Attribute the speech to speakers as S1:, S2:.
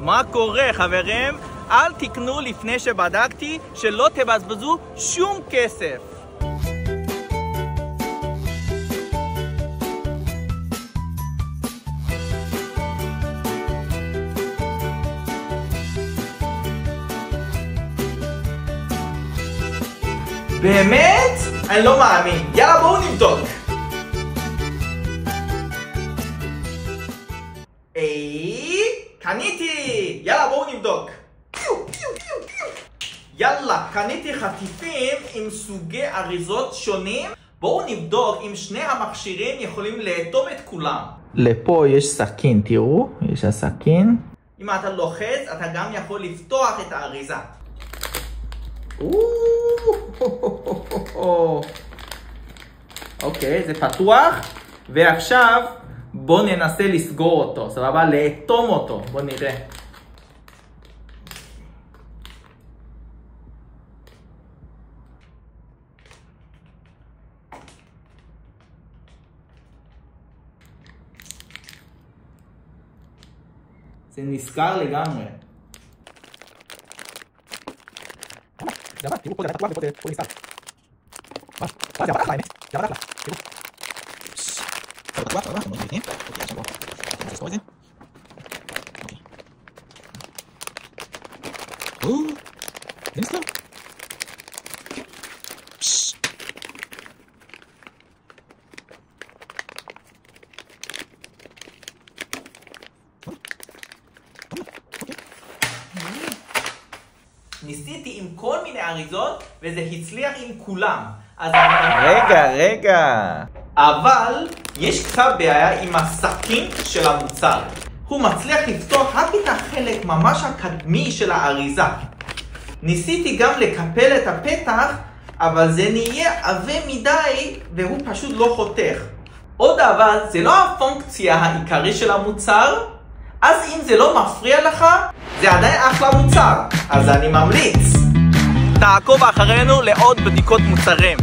S1: מה קורה חברים? אל תקנו לפני שבדקתי, שלא תבזבזו שום כסף. באמת? אני לא מאמין. יאללה בואו נבדוק. קניתי! יאללה בואו נבדוק. יאללה, קניתי חטיפים עם סוגי אריזות שונים. בואו נבדוק אם שני המכשירים יכולים לאטום את כולם. לפה יש סכין, תראו, יש הסכין. אם אתה לוחץ, אתה גם יכול לפתוח את האריזה. אוקיי, זה פתוח. ועכשיו בוא ננסה לסגור אותו, סבבה? לאטום אותו, בוא נראה. זה נסגר לגמרי.
S2: זה עבד, תראו פה זה עבד פתוח ופה נסגר. זה עבד אחלה האמת, זה עבד אחלה, תראו. זה עבד פתוח, אתם לא יודעים? אוקיי, עכשיו בואו. אני רוצה לסגור את זה. אוקיי. זה נסגר.
S1: ניסיתי עם כל מיני אריזות וזה הצליח עם כולם. רגע. אבל יש קצת בעיה עם הסכין של המוצר. הוא מצליח לפתוח רק את החלק ממש הקדמי של האריזה. ניסיתי גם לקפל את הפתח, אבל זה נהיה עבה מדי והוא פשוט לא חותך. עוד אבל זה לא הפונקציה העיקרי של המוצר, אז אם זה לא מפריע לך, זה עדיין אחלה מוצר, אז אני ממליץ. תעקוב אחרינו לעוד בדיקות מוצרים.